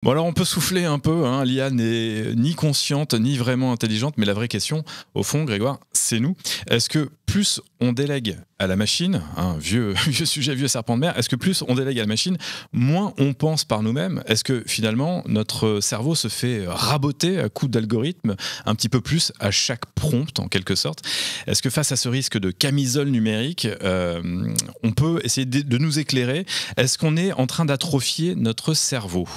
Bon alors on peut souffler un peu, hein. L'IA n'est ni consciente ni vraiment intelligente, mais la vraie question, au fond, Grégoire, c'est nous. Est-ce que plus on délègue à la machine, hein, vieux sujet, vieux serpent de mer, est-ce que plus on délègue à la machine, moins on pense par nous-mêmes? Est-ce que finalement notre cerveau se fait raboter à coups d'algorithmes un petit peu plus à chaque prompt en quelque sorte? Est-ce que face à ce risque de camisole numérique, on peut essayer de nous éclairer? Est-ce qu'on est en train d'atrophier notre cerveau?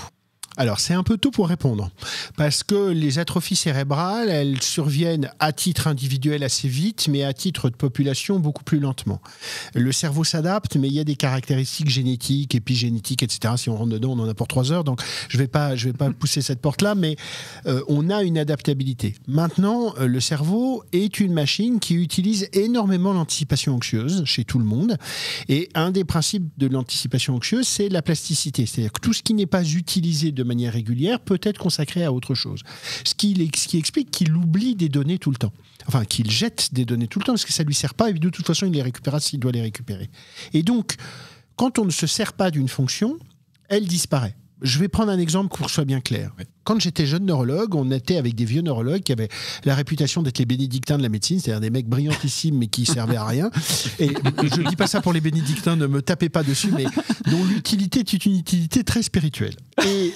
Alors, c'est un peu tôt pour répondre, parce que les atrophies cérébrales, elles surviennent à titre individuel assez vite, mais à titre de population beaucoup plus lentement. Le cerveau s'adapte, mais il y a des caractéristiques génétiques, épigénétiques, etc. Si on rentre dedans, on en a pour 3 heures, donc je vais pas pousser cette porte-là, mais on a une adaptabilité. Maintenant, le cerveau est une machine qui utilise énormément l'anticipation anxieuse chez tout le monde, et un des principes de l'anticipation anxieuse, c'est la plasticité, c'est-à-dire que tout ce qui n'est pas utilisé de manière régulière peut être consacré à autre chose. Ce qui explique qu'il oublie des données tout le temps. Enfin, qu'il jette des données tout le temps parce que ça ne lui sert pas et de toute façon, il les récupérera s'il doit les récupérer. Et donc, quand on ne se sert pas d'une fonction, elle disparaît. Je vais prendre un exemple pour que ce soit bien clair. Quand j'étais jeune neurologue, on était avec des vieux neurologues qui avaient la réputation d'être les bénédictins de la médecine, c'est-à-dire des mecs brillantissimes mais qui servaient à rien. Et je ne dis pas ça pour les bénédictins, ne me tapez pas dessus, mais dont l'utilité est une utilité très spirituelle. Et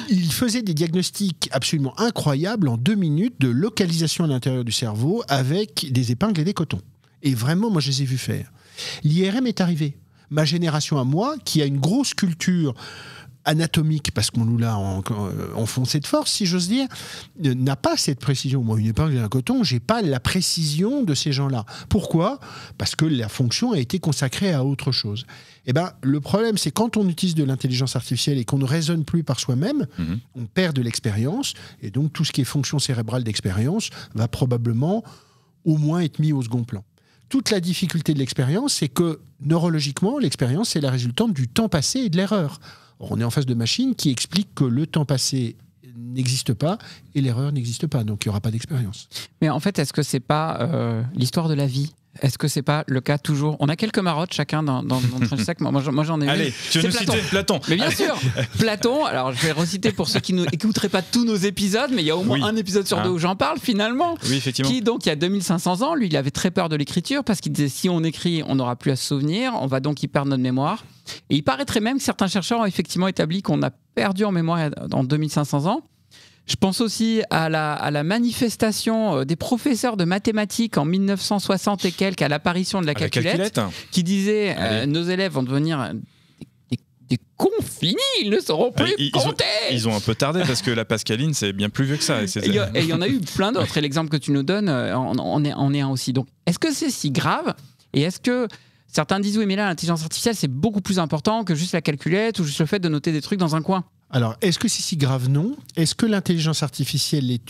il faisait des diagnostics absolument incroyables en 2 minutes de localisation à l'intérieur du cerveau avec des épingles et des cotons. Et vraiment, moi, je les ai vus faire. L'IRM est arrivé. Ma génération à moi, qui a une grosse culture anatomique, parce qu'on nous l'a enfoncé de force, si j'ose dire, n'a pas cette précision. Moi, une épingle et un coton, j'ai pas la précision de ces gens-là. Pourquoi ? Parce que la fonction a été consacrée à autre chose. Eh ben, le problème, c'est quand on utilise de l'intelligence artificielle et qu'on ne raisonne plus par soi-même, on perd de l'expérience, et donc tout ce qui est fonction cérébrale d'expérience va probablement au moins être mis au second plan. Toute la difficulté de l'expérience, c'est que neurologiquement, l'expérience, c'est la résultante du temps passé et de l'erreur. Or, on est en face de machines qui expliquent que le temps passé n'existe pas et l'erreur n'existe pas, donc il n'y aura pas d'expérience. Mais en fait, est-ce que c'est pas l'histoire de la vie ? Est-ce que c'est pas le cas toujours ? On a quelques marottes chacun dans notre sac. Moi, j'en ai une. Allez, tu veux nous citer Platon ? Mais bien sûr, Platon. Alors, je vais reciter pour ceux qui n'écouteraient pas tous nos épisodes, mais il y a au moins un épisode sur 2 où j'en parle finalement. Oui, effectivement. Qui donc, il y a 2500 ans, lui, il avait très peur de l'écriture parce qu'il disait si on écrit, on n'aura plus à se souvenir, on va donc y perdre notre mémoire. Et il paraîtrait même que certains chercheurs ont effectivement établi qu'on a perdu en mémoire dans 2500 ans. Je pense aussi à la manifestation des professeurs de mathématiques en 1960 et quelques, à l'apparition de la calculette, qui disait nos élèves vont devenir des cons finis, ils ne sauront plus compter. Ils ont un peu tardé parce que la pascaline, c'est bien plus vieux que ça. Et il y en a eu plein d'autres. Et l'exemple que tu nous donnes, on est un aussi. Donc, est-ce que c'est si grave ? Et est-ce que certains disent oui, mais là, l'intelligence artificielle, c'est beaucoup plus important que juste la calculette ou juste le fait de noter des trucs dans un coin ? Alors, est-ce que c'est si grave ? Non. Est-ce que l'intelligence artificielle est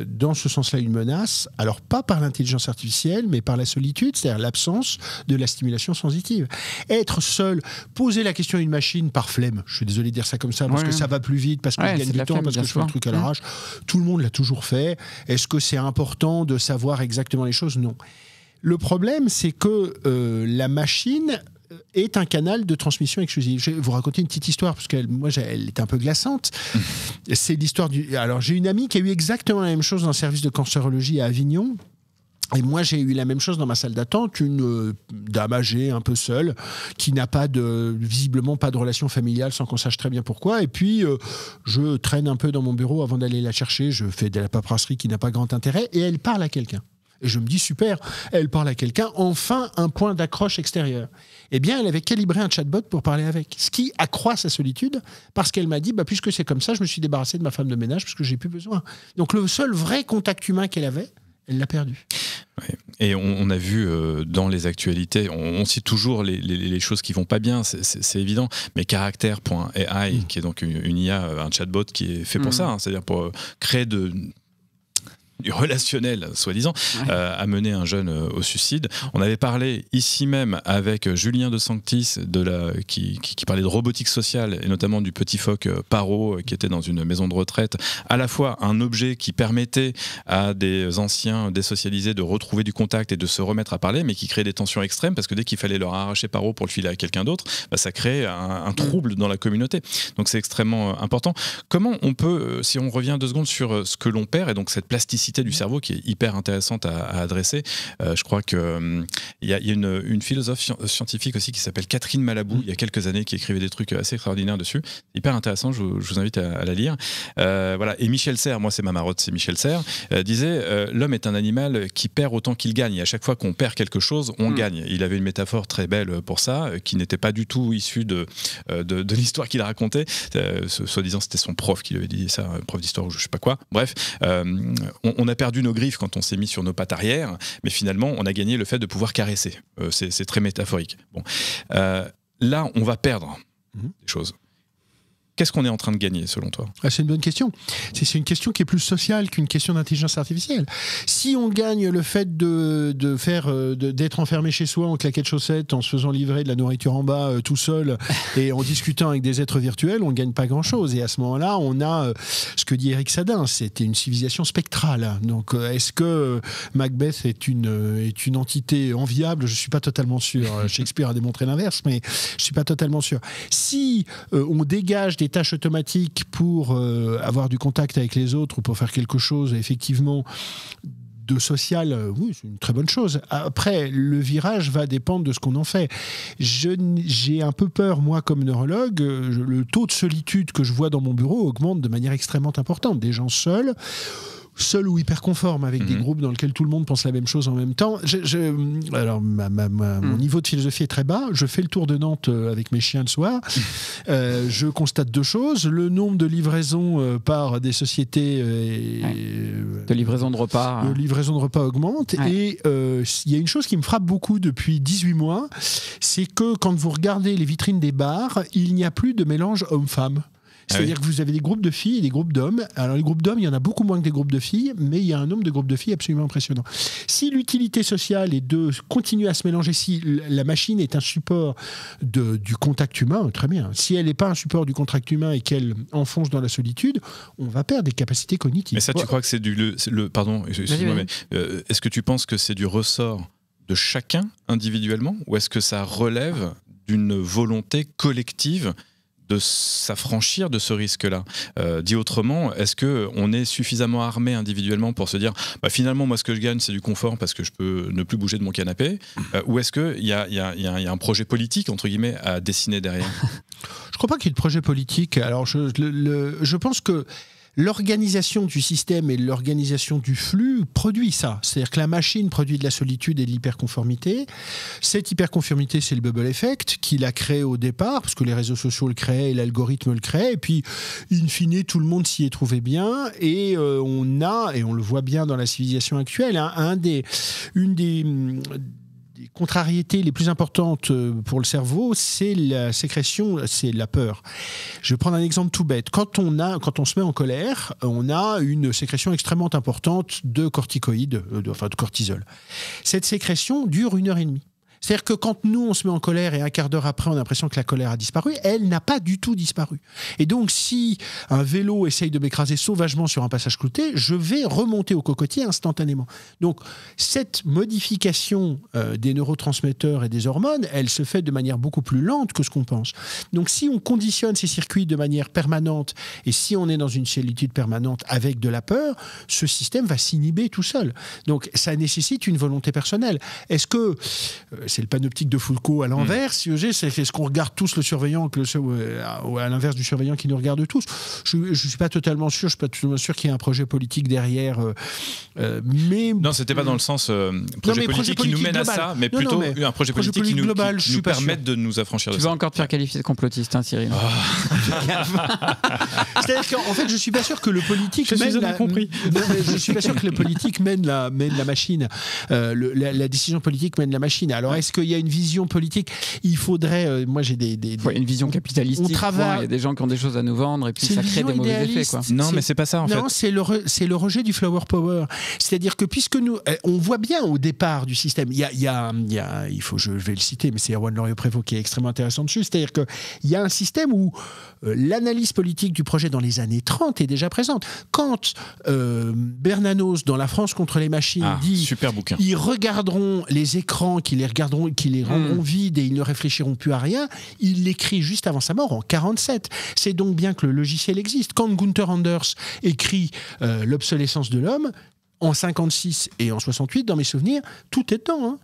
dans ce sens-là une menace ? Alors, pas par l'intelligence artificielle, mais par la solitude, c'est-à-dire l'absence de la stimulation sensitive. Être seul, poser la question à une machine par flemme, je suis désolé de dire ça comme ça, parce que ça va plus vite, parce que je gagne du temps, parce que je fais le truc à l'arrache. Tout le monde l'a toujours fait. Est-ce que c'est important de savoir exactement les choses ? Non. Le problème, c'est que la machine est un canal de transmission exclusive. Je vais vous raconter une petite histoire, parce qu'elle est un peu glaçante. C'est l'histoire Alors, j'ai une amie qui a eu exactement la même chose dans le service de cancérologie à Avignon. Et moi, j'ai eu la même chose dans ma salle d'attente, une dame âgée, un peu seule, qui n'a visiblement pas de relation familiale, sans qu'on sache très bien pourquoi. Et puis, je traîne un peu dans mon bureau avant d'aller la chercher. Je fais de la paperasserie qui n'a pas grand intérêt. Et elle parle à quelqu'un. Et je me dis, super, elle parle à quelqu'un, enfin un point d'accroche extérieur. Eh bien, elle avait calibré un chatbot pour parler avec, ce qui accroît sa solitude, parce qu'elle m'a dit, puisque c'est comme ça, je me suis débarrassé de ma femme de ménage, parce que j'ai plus besoin. Donc le seul vrai contact humain qu'elle avait, elle l'a perdu. Ouais. Et on a vu dans les actualités, on cite toujours les choses qui vont pas bien, c'est évident, mais Character.ai, qui est donc une IA, un chatbot qui est fait pour ça, c'est-à-dire pour créer relationnel, soi-disant, amener un jeune au suicide. On avait parlé ici même avec Julien de Sanctis qui parlait de robotique sociale et notamment du petit phoque Paro qui était dans une maison de retraite, à la fois un objet qui permettait à des anciens désocialisés de retrouver du contact et de se remettre à parler, mais qui créait des tensions extrêmes parce que dès qu'il fallait leur arracher Paro pour le filer à quelqu'un d'autre, ça créait un trouble dans la communauté. Donc c'est extrêmement important. Comment on peut, si on revient 2 secondes sur ce que l'on perd et donc cette plasticité du cerveau qui est hyper intéressante à adresser. Je crois qu'il y a une philosophe scientifique aussi qui s'appelle Catherine Malabou, il y a quelques années, qui écrivait des trucs assez extraordinaires dessus. Hyper intéressant, je vous invite à la lire. Voilà. Et Michel Serres, moi c'est ma marotte, c'est Michel Serres, disait l'homme est un animal qui perd autant qu'il gagne. Et à chaque fois qu'on perd quelque chose, on gagne. Il avait une métaphore très belle pour ça, qui n'était pas du tout issue de l'histoire qu'il racontait. Soi-disant, c'était son prof qui lui avait dit ça, prof d'histoire ou je sais pas quoi. Bref, on a perdu nos griffes quand on s'est mis sur nos pattes arrière, mais finalement, on a gagné le fait de pouvoir caresser. C'est très métaphorique. Bon. Là, on va perdre des choses. Qu'est-ce qu'on est en train de gagner, selon toi ? C'est une bonne question. C'est une question qui est plus sociale qu'une question d'intelligence artificielle. Si on gagne le fait d'être enfermé chez soi en claquettes chaussettes, en se faisant livrer de la nourriture en bas tout seul et en discutant avec des êtres virtuels, on ne gagne pas grand-chose. Et à ce moment-là, on a ce que dit Eric Sadin, c'était une civilisation spectrale. Donc, est-ce que Macbeth est une entité enviable ? Je ne suis pas totalement sûr. Shakespeare a démontré l'inverse, mais je ne suis pas totalement sûr. Si on dégage des tâches automatiques pour avoir du contact avec les autres ou pour faire quelque chose effectivement de social, oui, c'est une très bonne chose. Après, le virage va dépendre de ce qu'on en fait. J'ai un peu peur, moi, comme neurologue, le taux de solitude que je vois dans mon bureau augmente de manière extrêmement importante. Des gens seuls ou hyper conformes, avec des groupes dans lesquels tout le monde pense la même chose en même temps. Alors, mon niveau de philosophie est très bas. Je fais le tour de Nantes avec mes chiens le soir. Je constate 2 choses. Le nombre de livraisons par des sociétés... de livraison de repas. De livraison de repas augmente. Ouais. Et il y a une chose qui me frappe beaucoup depuis 18 mois, c'est que quand vous regardez les vitrines des bars, il n'y a plus de mélange homme-femme. C'est-à-dire que vous avez des groupes de filles et des groupes d'hommes. Alors les groupes d'hommes, il y en a beaucoup moins que des groupes de filles, mais il y a un nombre de groupes de filles absolument impressionnant. Si l'utilité sociale est de continuer à se mélanger, si la machine est un support du contact humain, très bien. Si elle n'est pas un support du contact humain et qu'elle enfonce dans la solitude, on va perdre des capacités cognitives. Mais ça, tu crois que c'est pardon, excuse-moi, mais est-ce que tu penses que c'est du ressort de chacun individuellement, ou est-ce que ça relève d'une volonté collective de s'affranchir de ce risque-là. Dit autrement, est-ce qu'on est suffisamment armé individuellement pour se dire finalement, moi, ce que je gagne, c'est du confort parce que je peux ne plus bouger de mon canapé, ou est-ce qu'il y a un projet politique, entre guillemets, à dessiner derrière ? Je ne crois pas qu'il y ait de projet politique. Alors, je pense que l'organisation du système et l'organisation du flux produit ça. C'est-à-dire que la machine produit de la solitude et de l'hyperconformité. Cette hyperconformité, c'est le bubble effect qu'il a créé au départ, parce que les réseaux sociaux le créaient et l'algorithme le créait. Et puis, in fine, tout le monde s'y est trouvé bien. Et on le voit bien dans la civilisation actuelle, une des contrariétés les plus importantes pour le cerveau, c'est la sécrétion, c'est la peur. Je vais prendre un exemple tout bête. Quand on se met en colère, on a une sécrétion extrêmement importante de corticoïdes, de cortisol. Cette sécrétion dure 1h30. C'est-à-dire que quand nous, on se met en colère et un quart d'heure après, on a l'impression que la colère a disparu, elle n'a pas du tout disparu. Et donc, si un vélo essaye de m'écraser sauvagement sur un passage clouté, je vais remonter au cocotier instantanément. Donc, cette modification des neurotransmetteurs et des hormones, elle se fait de manière beaucoup plus lente que ce qu'on pense. Donc, si on conditionne ces circuits de manière permanente et si on est dans une solitude permanente avec de la peur, ce système va s'inhiber tout seul. Donc, ça nécessite une volonté personnelle. Est-ce que... c'est le panoptique de Foucault à l'envers, si c'est ce qu'on regarde tous le surveillant ou à l'inverse du surveillant qui nous regarde tous. Je ne suis pas totalement sûr, qu'il y ait un projet politique derrière. Mais non, c'était pas dans le sens projet politique qui nous mène global. À ça, mais plutôt un projet politique qui nous permette de nous affranchir de ça. Tu vas encore te faire qualifier de complotiste, hein, Cyril. C'est-à-dire qu'en fait, je suis pas sûr que le politique je suis pas sûr que le politique mène la machine. La décision politique mène la machine. Alors est-ce qu'il y a une vision politique? Il faudrait. Moi, j'ai une vision capitalistique. On travaille. Il y a des gens qui ont des choses à nous vendre et puis ça crée des mauvais effets. Quoi. Non, mais c'est pas ça en fait. Non, c'est le rejet du flower power. C'est-à-dire que puisque nous, on voit bien au départ du système, je vais le citer, mais c'est Erwan Loriot-Prévost qui est extrêmement intéressant dessus. C'est-à-dire qu'il y a un système où l'analyse politique du projet dans les années 30 est déjà présente. Quand Bernanos, dans La France contre les machines, dit super bouquin. Ils regarderont les écrans, qui les rendront vides et ils ne réfléchiront plus à rien, il l'écrit juste avant sa mort, en 47. C'est donc bien que le logiciel existe. Quand Gunther Anders écrit L'obsolescence de l'homme, en 56 et en 68, dans mes souvenirs, tout est dedans, hein.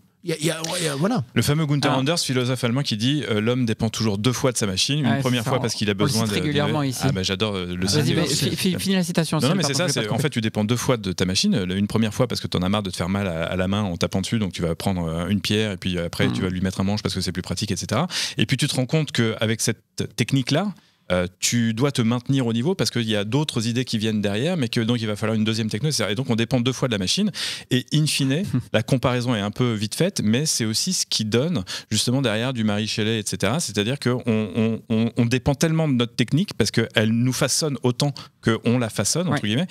Voilà. Le fameux Gunther Anders, philosophe allemand, qui dit l'homme dépend toujours 2 fois de sa machine. Une première fois parce qu'il a besoin régulièrement ici. J'adore le Vas-y, finis la citation. Non, mais c'est ça. En fait, tu dépends 2 fois de ta machine. Une première fois parce que tu en as marre de te faire mal à la main en tapant dessus, donc tu vas prendre une pierre et puis après tu vas lui mettre un manche parce que c'est plus pratique, etc. Et puis tu te rends compte qu'avec cette technique-là, tu dois te maintenir au niveau parce qu'il y a d'autres idées qui viennent derrière, mais que donc il va falloir une deuxième techno, etc. Et donc on dépend 2 fois de la machine. Et in fine, la comparaison est un peu vite faite, mais c'est aussi ce qui donne justement derrière du Mary Shelley, etc. C'est-à-dire qu'on dépend tellement de notre technique parce qu'elle nous façonne autant qu'on la façonne, entre guillemets,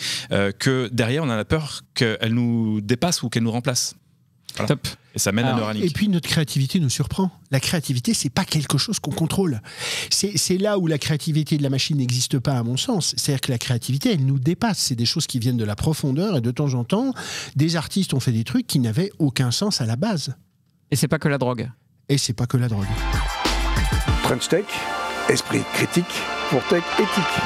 que derrière on a la peur qu'elle nous dépasse ou qu'elle nous remplace. Voilà. Top. Et ça mène à Neuralink. Et puis notre créativité nous surprend. La créativité, c'est pas quelque chose qu'on contrôle. C'est là où la créativité de la machine n'existe pas, à mon sens. C'est-à-dire que la créativité, elle nous dépasse. C'est des choses qui viennent de la profondeur et de temps en temps, des artistes ont fait des trucs qui n'avaient aucun sens à la base. Et c'est pas que la drogue. Et c'est pas que la drogue. French Tech, esprit critique pour tech éthique.